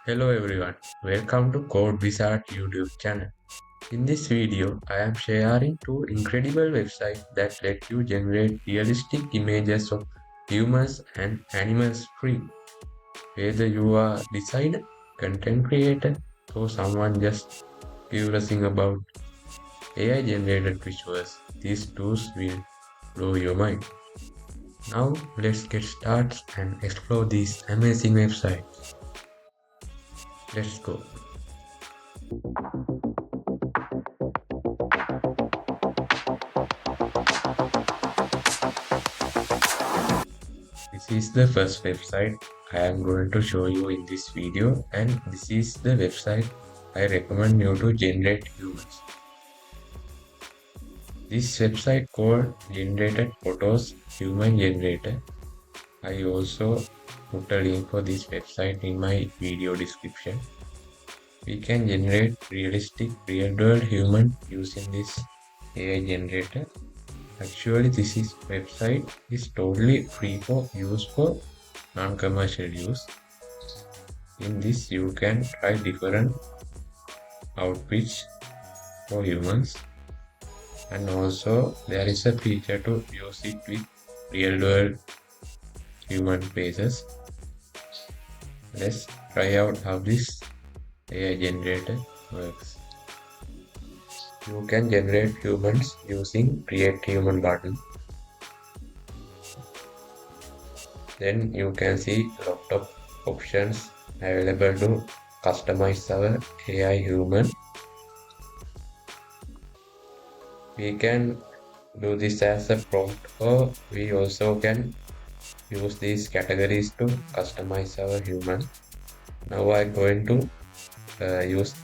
Hello everyone, welcome to Code Wizard YouTube channel. In this video, I am sharing two incredible websites that let you generate realistic images of humans and animals free. Whether you are designer, content creator, or someone just curious about AI generated visuals, these tools will blow your mind. Now let's get started and explore these amazing websites. Let's go. This is the first website I am going to show you in this video, and this is the website I recommend you to generate humans. This website called Generated Photos Human Generator. I also put a link for this website in my video description. We can generate realistic real-world human using this AI generator. Actually, this website is totally free for use for non-commercial use. In this, you can try different outfits for humans, and also there is a feature to use it with real-world human faces. Let's try out how this AI generator works. You can generate humans using Create Human button. Then you can see a lot of options available to customize our AI human. We can do this as a prompt, or we also can use these categories to customize our human. Now I'm going to use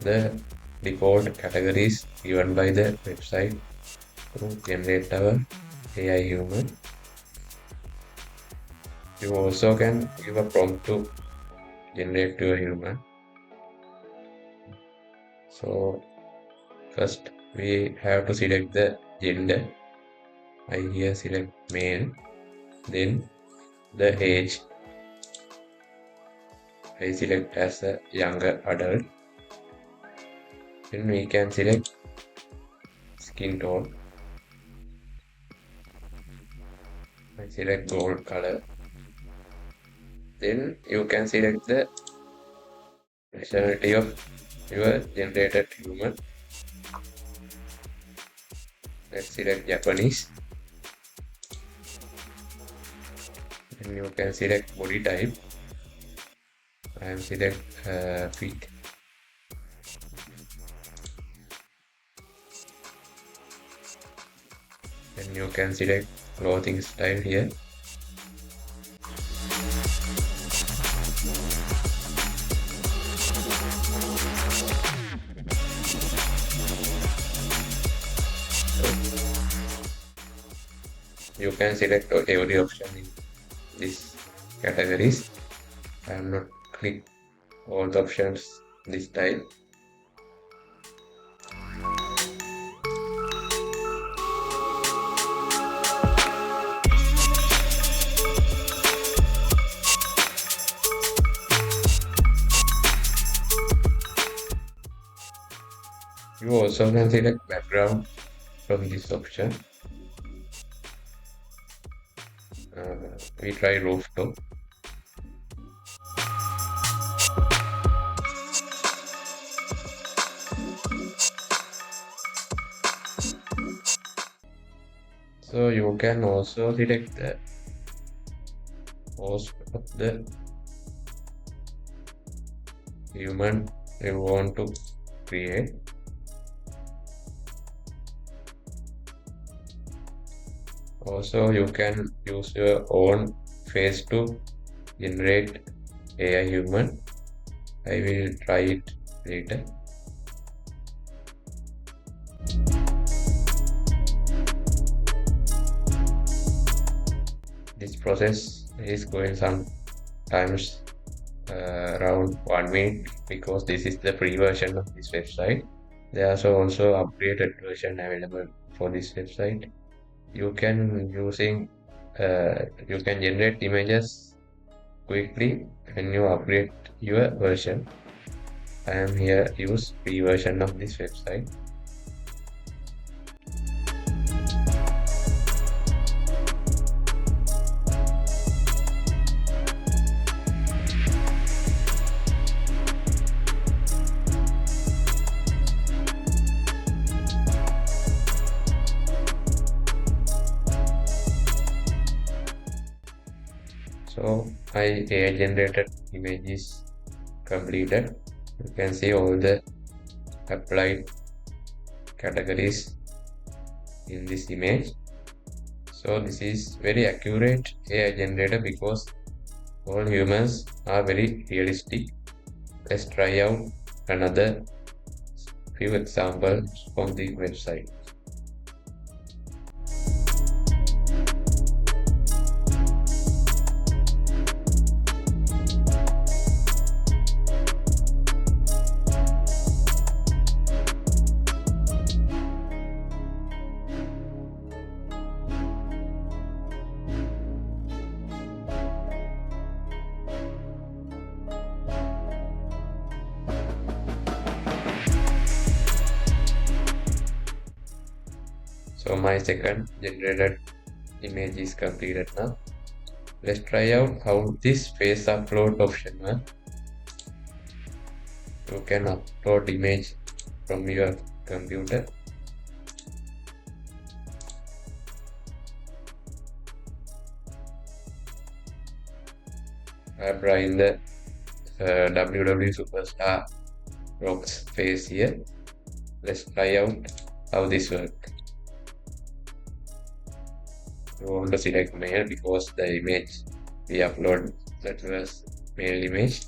the default categories given by the website to generate our AI human. You also can give a prompt to generate your human. So first we have to select the gender. I here select male. Then the age, I select as a younger adult. Then we can select skin tone. I select gold color. Then you can select the nationality of your generated human. Let's select Japanese. Then you can select body type. I am select fit. Then you can select clothing style here. You can select every option in these categories. I am not click all the options this time. You also can select background from this option. We try rooftop. So you can also select the host of the human you want to create. Also, you can use your own face to generate AI human. I will try it later. This process is going sometimes around 1 minute because this is the free version of this website. There's also upgraded version available for this website. You can generate images quickly when you upgrade your version. I am here use free version of this website. So my AI generated image is completed. You can see all the applied categories in this image. So this is very accurate AI generator because all humans are very realistic. Let's try out another few examples from the website. So my second generated image is completed now. Let's try out how this face upload option works. You can upload image from your computer. I'm drawing the WWE Superstar Rock's face here. Let's try out how this works. We want to select male because the image we upload that was male image.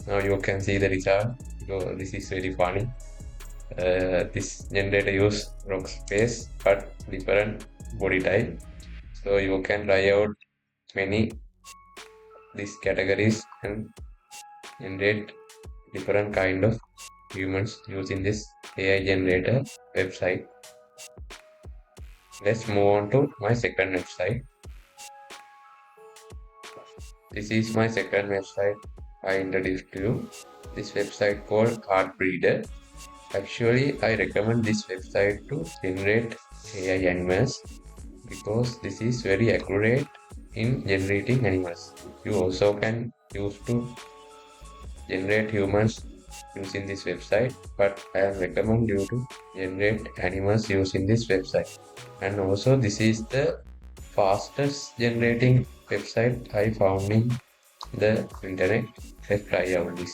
Now you can see the result. So this is very funny. This generator use rock's face but different body type. So you can try out many these categories and generate different kind of humans using this AI generator website. Let's move on to my second website. This is my second website I introduced to you. This website called Art Breeder. Actually, I recommend this website to generate AI animals because this is very accurate in generating animals. You also can use to generate humans using this website, but I recommend you to generate animals using this website. And also this is the fastest generating website I found in the internet. Let's try out this.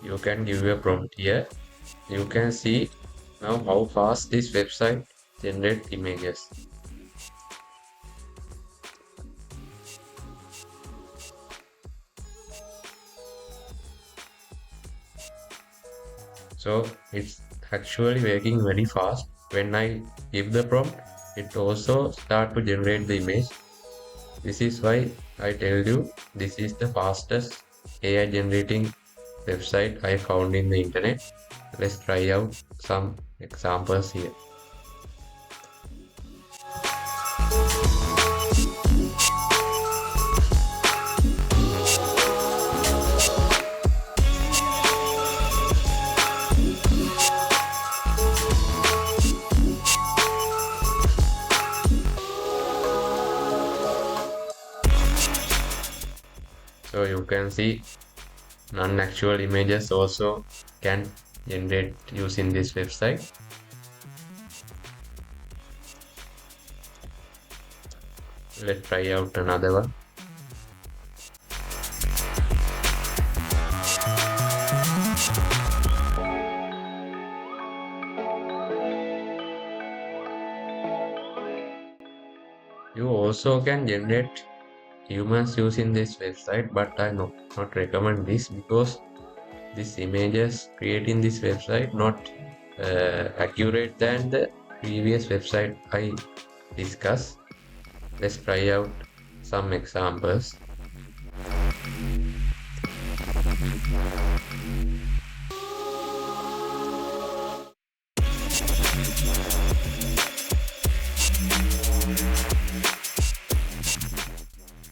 You can give a prompt here. You can see now how fast this website generates images. So it's actually working very fast. When I give the prompt, it also start to generate the image. This is why I tell you this is the fastest AI generating website I found in the internet. Let's try out some examples here. So you can see non-actual images also can generate using this website. Let's try out another one. You also can generate humans using this website, but I not recommend this because these images created in this website not accurate than the previous website I discussed. Let's try out some examples.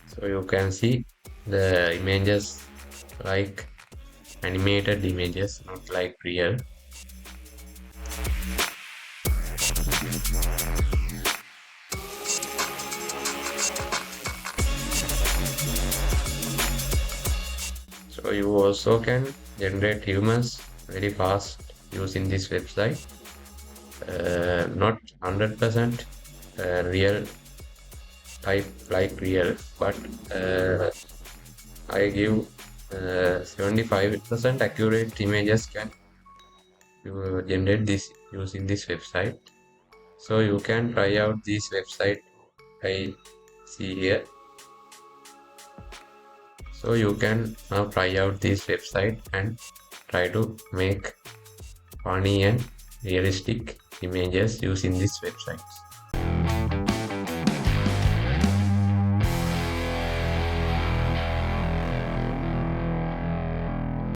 So you can see the images like animated images, not like real. So you also can generate humans very fast using this website. Not 100% real type like real, but I give 75% accurate images can generate this using this website. So you can try out this website I see here. So you can now try out this website and try to make funny and realistic images using this website.